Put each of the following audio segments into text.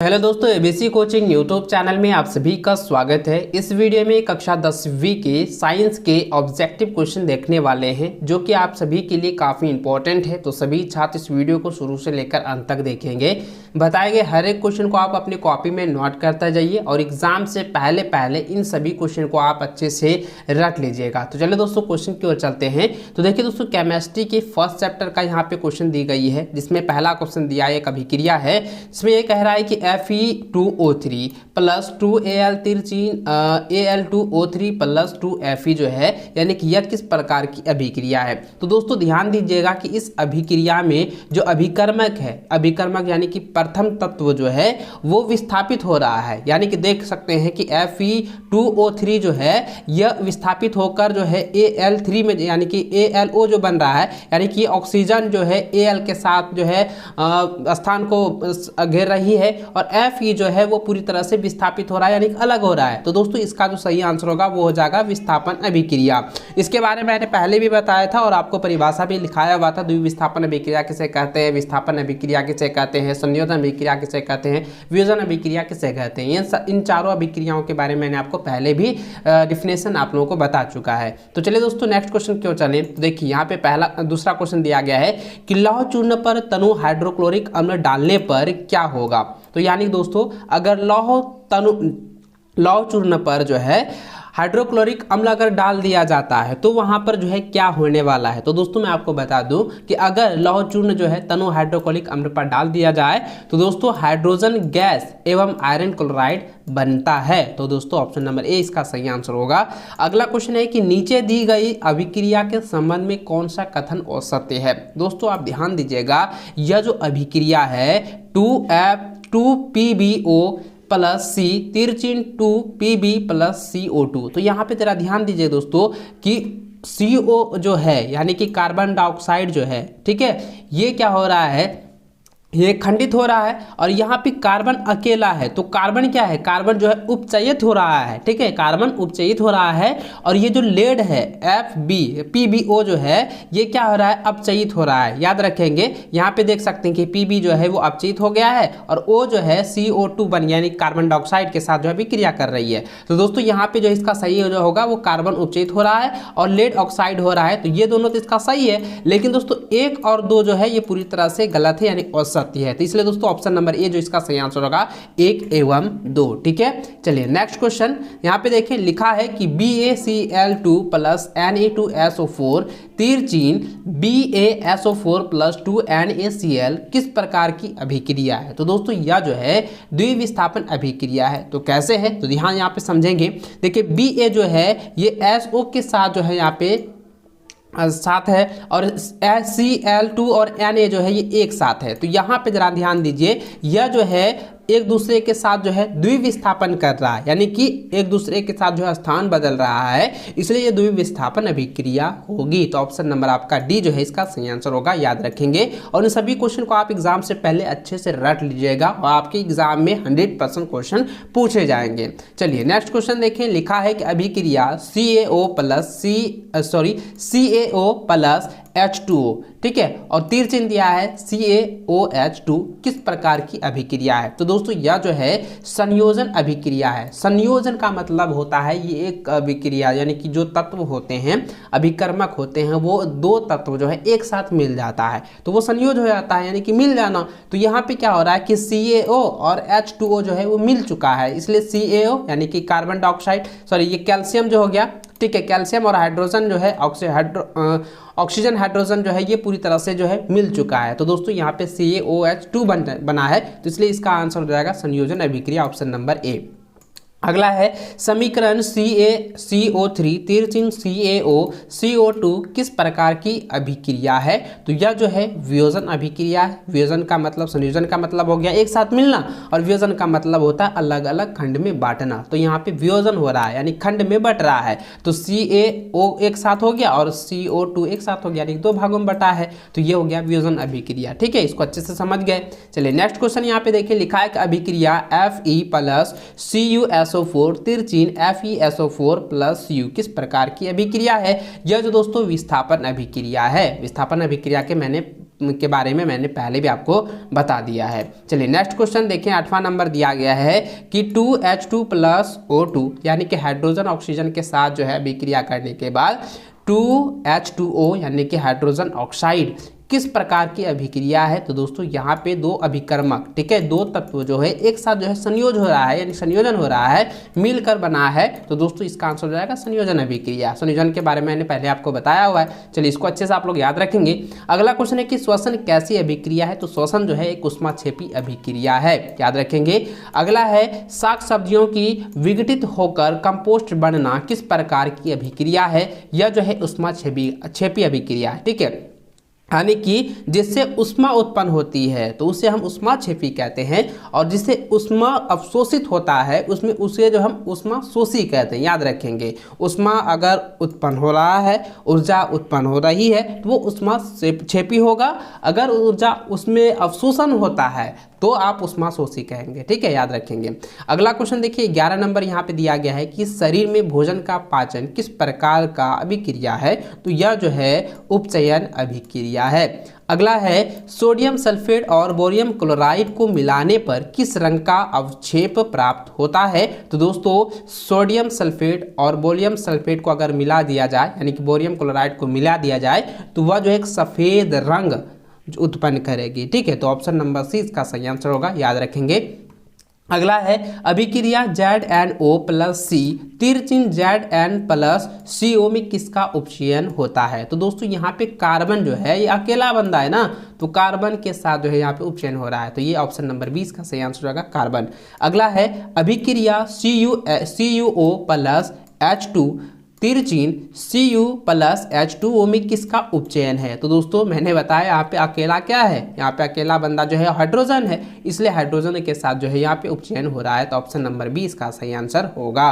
Hello दोस्तों, ABC coaching YouTube channel में आप सभी का स्वागत है। इस वीडियो में कक्षा 10वीं के साइंस के ऑब्जेक्टिव क्वेश्चन देखने वाले हैं जो कि आप सभी के लिए काफ़ी इंपॉर्टेंट है। तो सभी छात्र इस वीडियो को शुरू से लेकर अंत तक देखेंगे। बताए गए हर एक क्वेश्चन को आप अपनी कॉपी में नोट करता जाइए और एग्जाम से पहले इन सभी क्वेश्चन को आप अच्छे से रट लीजिएगा। तो चलिए दोस्तों क्वेश्चन की ओर चलते हैं। तो देखिए दोस्तों, केमिस्ट्री के फर्स्ट चैप्टर का यहाँ पे क्वेश्चन दी गई है, जिसमें पहला क्वेश्चन दिया एक अभिक्रिया है। इसमें ये कह रहा है कि Fe2O3 plus 2Al2O3 plus 2Fe जो है, यानी कि यह किस प्रकार की अभिक्रिया है। तो दोस्तों ध्यान दीजिएगा कि इस अभिक्रिया में जो अभिकर्मक है, अभिकर्मक यानी कि प्रथम तत्व जो है वो विस्थापित हो रहा है। यानी कि देख सकते हैं कि Fe2O3 जो है यह विस्थापित होकर जो है Al3 में, यानी कि ALO जो बन रहा है, यानी कि ऑक्सीजन जो है Al के साथ जो है स्थान को घेर रही है और Fe जो है वो पूरी तरह से विस्थापित हो रहा है, यानी अलग हो रहा है। तो दोस्तों इसका जो सही आंसर होगा वो हो जाएगा विस्थापन अभिक्रिया। इसके बारे में मैंने पहले भी बताया था और आपको परिभाषा भी लिखाया हुआ था। द्विविस्थापन अभिक्रिया किसे कहते हैं, विस्थापन अभिक्रिया किसे कहते हैं, संयोजन अभिक्रिया किसे कहते हैं, वियोजन अभिक्रिया किसे कहते हैं। इन चारों अभिक्रियाओं के बारे में मैंने आपको पहले भी डिफिनेशन आप लोगों को बता चुका है। तो चलिए दोस्तों नेक्स्ट क्वेश्चन क्यों चले। तो देखिए यहाँ पे दूसरा क्वेश्चन दिया गया है कि लौह चूर्ण पर तनु हाइड्रोक्लोरिक अम्ल डालने पर क्या होगा। तो यानी दोस्तों अगर लौह चूर्ण पर जो है हाइड्रोक्लोरिक अम्ल अगर डाल दिया जाता है तो वहां पर जो है क्या होने वाला है। तो दोस्तों मैं आपको बता दूं कि अगर लौह चूर्ण जो है तनु हाइड्रोक्लोरिक अम्ल पर डाल दिया जाए तो दोस्तों हाइड्रोजन गैस एवं आयरन क्लोराइड बनता है। तो दोस्तों ऑप्शन नंबर ए इसका सही आंसर होगा। अगला क्वेश्चन है कि नीचे दी गई अभिक्रिया के संबंध में कौन सा कथन औसत्य है। दोस्तों आप ध्यान दीजिएगा, यह जो अभिक्रिया है 2F2PbO plus C तिरचिन 2Pb plus CO2। तो यहाँ पे जरा ध्यान दीजिए दोस्तों कि CO जो है यानी कि कार्बन डाइऑक्साइड जो है, ठीक है, ये क्या हो रहा है, ये खंडित हो रहा है और यहाँ पे कार्बन अकेला है। तो कार्बन क्या है, कार्बन जो है उपचयित हो रहा है, ठीक है, कार्बन उपचयित हो रहा है। और ये जो लेड है PbO जो है ये क्या हो रहा है, अपचयित हो रहा है। याद रखेंगे यहाँ पे देख सकते हैं कि Pb जो है वो अपचयित हो गया है और O जो है CO2 बन यानी कार्बन डाइऑक्साइड के साथ जो है विक्रिया कर रही है। तो दोस्तों यहाँ पे जो इसका सही जो होगा वो कार्बन उपचयित हो रहा है और लेड ऑक्साइड हो रहा है। तो ये दोनों तो इसका सही है, लेकिन दोस्तों 1 और 2 जो है ये पूरी तरह से गलत है, यानी है। तो इसलिए दोस्तों ऑप्शन नंबर ए जो इसका सही आंसर होगा 1 एवं 2। ठीक है, चलिए नेक्स्ट क्वेश्चन यहाँ पे देखें, लिखा है कि BaCl2 plus Na2SO4 तिरचिन BaSO4 plus 2NaCl किस प्रकार की अभिक्रिया है। तो दोस्तों यह जो है द्विविस्थापन अभिक्रिया है। तो कैसे है, तो ध्यान यहाँ पे समझेंगे। देखिए Ba जो है ये SO के साथ जो है यहाँ पे साथ है और Cl2 और Na जो है ये एक साथ है। तो यहाँ पे जरा ध्यान दीजिए, यह जो है एक दूसरे के साथ जो है द्विविस्थापन कर रहा है, यानी कि एक दूसरे के साथ जो है स्थान बदल रहा है, इसलिए ये द्विविस्थापन अभिक्रिया होगी। तो ऑप्शन नंबर आपका डी जो है इसका सही आंसर होगा। याद रखेंगे और इन सभी क्वेश्चन को आप एग्जाम से पहले अच्छे से रट लीजिएगा और आपके एग्जाम में 100% क्वेश्चन पूछे जाएंगे। चलिए नेक्स्ट क्वेश्चन देखें, लिखा है कि अभिक्रिया CaO प्लस H2O, ठीक है, और तीर चिन्ह दिया है CaOH2 किस प्रकार की अभिक्रिया है। तो दोस्तों यह जो है संयोजन अभिक्रिया है। संयोजन का मतलब होता है ये एक अभिक्रिया, यानी कि जो तत्व होते हैं अभिकर्मक होते हैं वो दो तत्व जो है एक साथ मिल जाता है तो वो संयोज हो जाता है, यानी कि मिल जाना। तो यहाँ पे क्या हो रहा है कि CaO और H2O जो है वो मिल चुका है, इसलिए CaO यानी कि कार्बन डाइऑक्साइड, सॉरी ये कैल्शियम जो हो गया, ठीक है, कैल्शियम और हाइड्रोजन जो है ऑक्सीजन हाइड्रोजन जो है ये पूरी तरह से जो है मिल चुका है। तो दोस्तों यहाँ पे CaOH2 बना है, तो इसलिए इसका आंसर हो जाएगा संयोजन अभिक्रिया, ऑप्शन नंबर ए। अगला है समीकरण CaCO3 तिरचिन CaOCO2 किस प्रकार की अभिक्रिया है। तो यह जो है वियोजन अभिक्रिया है। वियोजन का मतलब, संयोजन का मतलब हो गया एक साथ मिलना और वियोजन का मतलब होता है अलग अलग खंड में बांटना। तो यहाँ पे वियोजन हो रहा है यानी खंड में बट रहा है। तो CaO एक साथ हो गया और CO2 एक साथ हो गया, यानी 2 भागों में बटा है। तो ये हो गया वियोजन अभिक्रिया। ठीक है, इसको अच्छे से समझ गए। चलिए नेक्स्ट क्वेश्चन यहाँ पे देखिए, लिखा है कि अभिक्रिया Fe plus CuSO4 तिरचिन FeSO4 plus U किस प्रकार की अभिक्रिया है। यह जो दोस्तों विस्थापन अभिक्रिया है। विस्थापन अभिक्रिया के मैंने के बारे में मैंने पहले भी आपको बता दिया है। चलिए नेक्स्ट क्वेश्चन देखें, 8वां नंबर दिया गया है कि 2H2 प्लस O2 यानी कि हाइड्रोजन ऑक्सीजन के साथ जो है अभिक्रिया करने के बाद 2H2O यानी कि हाइड्रोजन ऑक्साइड किस प्रकार की अभिक्रिया है। तो दोस्तों यहाँ पे दो अभिकर्मक, ठीक है, दो तत्व जो है एक साथ जो है संयोज हो रहा है, यानी संयोजन हो रहा है, मिलकर बना है। तो दोस्तों इसका आंसर हो जाएगा संयोजन अभिक्रिया। संयोजन के बारे में मैंने पहले आपको बताया हुआ है। चलिए इसको अच्छे से आप लोग याद रखेंगे। अगला क्वेश्चन है कि श्वसन कैसी अभिक्रिया है। तो श्वसन जो है एक ऊष्माक्षेपी अभिक्रिया है, याद रखेंगे। अगला है शाक सब्जियों की विघटित होकर कंपोस्ट बनना किस प्रकार की अभिक्रिया है। यह जो है ऊष्माक्षेपी अभिक्रिया है, ठीक है, यानी कि जिससे उष्मा उत्पन्न होती है तो उसे हम उष्माक्षेपी कहते हैं, और जिससे उष्मा अवशोषित होता है उसमें उसे जो हम उष्मा शोषी कहते हैं, याद रखेंगे। उष्मा अगर उत्पन्न हो रहा है, ऊर्जा उत्पन्न हो रही है तो वो उष्मा क्षेपी होगा। अगर ऊर्जा उसमें अवशोषण होता है तो आप उष्मा शोषी कहेंगे, ठीक है, याद रखेंगे। अगला क्वेश्चन देखिए, 11 नंबर यहाँ पे दिया गया है कि शरीर में भोजन का पाचन किस प्रकार का अभिक्रिया है। तो यह जो है उपचयन अभिक्रिया है। अगला है सोडियम सल्फेट और बोरियम क्लोराइड को मिलाने पर किस रंग का अवक्षेप प्राप्त होता है। तो दोस्तों सोडियम सल्फेट और बोरियम सल्फेट को अगर मिला दिया जाए, यानी कि बोरियम क्लोराइड को मिला दिया जाए तो वह जो एक सफ़ेद रंग उत्पन्न करेगी, ठीक है। तो ऑप्शन नंबर सी इसका सही आंसर होगा, याद रखेंगे। अगला है अभिक्रिया ZnO plus C तिरचिन Zn plus CO में किसका उपचयन होता है। तो दोस्तों यहाँ पे कार्बन जो है ये अकेला बंदा है ना, तो कार्बन के साथ जो है यहाँ पे उपचयन हो रहा है, तो ये ऑप्शन नंबर 20 का सही आंसर होगा, कार्बन। अगला है अभिक्रिया CuO plus H2 तिरचिन Cu plus H2O में किसका उपचयन है। तो दोस्तों मैंने बताया यहाँ पे अकेला क्या है, यहाँ पे अकेला बंदा जो है हाइड्रोजन है, इसलिए हाइड्रोजन के साथ जो है यहाँ पे उपचयन हो रहा है, तो ऑप्शन नंबर 20 का सही आंसर होगा।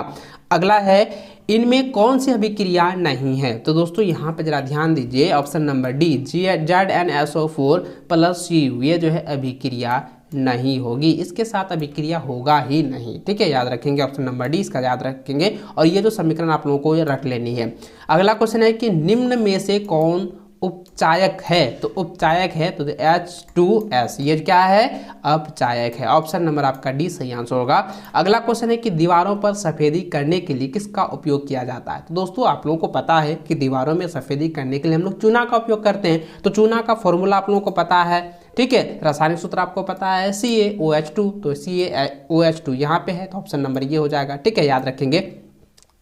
अगला है इनमें कौन सी अभिक्रिया नहीं है। तो दोस्तों यहाँ पे जरा ध्यान दीजिए, option number D ZnSO4 plus Cu ये जो है अभिक्रिया नहीं होगी, इसके साथ अभिक्रिया होगा ही नहीं, ठीक है, याद रखेंगे। ऑप्शन नंबर डी इसका याद रखेंगे, और ये जो समीकरण आप लोगों को ये रख लेनी है। अगला क्वेश्चन है कि निम्न में से कौन उपचायक है। तो उपचायक है तो H2S ये क्या है, अपचायक है। ऑप्शन नंबर आपका डी सही आंसर होगा। अगला क्वेश्चन है कि दीवारों पर सफेदी करने के लिए किसका उपयोग किया जाता है। तो दोस्तों आप लोगों को पता है कि दीवारों में सफेदी करने के लिए हम लोग चूना का उपयोग करते हैं, तो चूना का फॉर्मूला आप लोगों को पता है, ठीक है, रासायनिक सूत्र आपको पता है CaOH2, तो CaOH2 यहाँ पे है, तो ऑप्शन नंबर ये हो जाएगा, ठीक है, याद रखेंगे।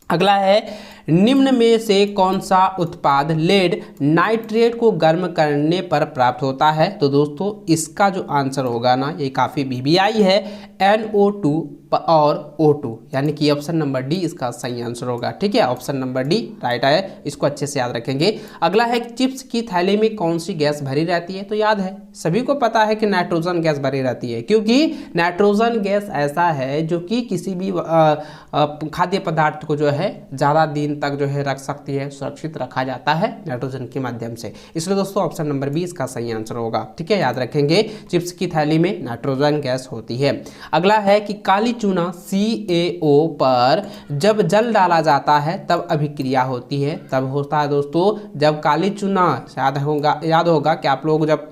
अगला है निम्न में से कौन सा उत्पाद लेड नाइट्रेट को गर्म करने पर प्राप्त होता है। तो दोस्तों इसका जो आंसर होगा ना ये काफ़ी VBI है, NO2 और O2, यानी कि ऑप्शन नंबर डी इसका सही आंसर होगा, ठीक है, ऑप्शन नंबर डी राइट है, इसको अच्छे से याद रखेंगे। अगला है चिप्स की थैली में कौन सी गैस भरी रहती है। तो याद है सभी को पता है कि नाइट्रोजन गैस भरी रहती है, क्योंकि नाइट्रोजन गैस ऐसा है जो कि किसी भी खाद्य पदार्थ को जो है ज़्यादा दिन तक जो है रख सकती है, सुरक्षित रखा जाता है नाइट्रोजन के माध्यम से, इसलिए दोस्तों ऑप्शन नंबर 20 का सही आंसर होगा, ठीक है, याद रखेंगे। चिप्स की थैली में नाइट्रोजन गैस होती है। अगला है कि काली चूना CaO पर जब जल डाला जाता है तब अभिक्रिया होती है। तब होता है दोस्तों जब काली चूना, याद होगा कि आप लोग जब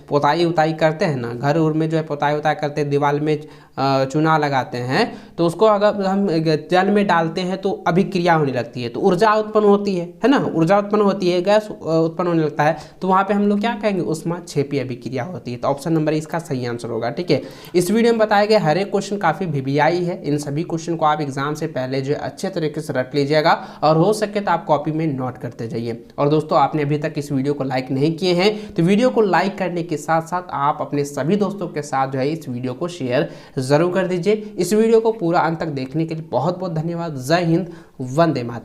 पोताई उताई करते हैं ना, घर उर में जो है पोताई उताई करते हैं, दीवार में चूना लगाते हैं, तो उसको अगर हम जल में डालते हैं तो अभिक्रिया होने लगती है, तो ऊर्जा उत्पन्न होती है ना, ऊर्जा उत्पन्न होती है, गैस उत्पन्न होने लगता है, तो वहाँ पे हम लोग क्या कहेंगे, ऊष्माक्षेपी अभिक्रिया होती है, तो ऑप्शन नंबर इसका सही आंसर होगा, ठीक है। इस वीडियो में बताए गए हर एक क्वेश्चन काफ़ी VBI है, इन सभी क्वेश्चन को आप एग्जाम से पहले जो है अच्छे तरीके से रट लीजिएगा, और हो सके तो आप कॉपी में नोट करते जाइए। और दोस्तों आपने अभी तक इस वीडियो को लाइक नहीं किए हैं तो वीडियो को लाइक करने के साथ साथ आप अपने सभी दोस्तों के साथ जो है इस वीडियो को शेयर जरूर कर दीजिए। इस वीडियो को पूरा अंत तक देखने के लिए बहुत बहुत धन्यवाद। जय हिंद, वंदे मातरम।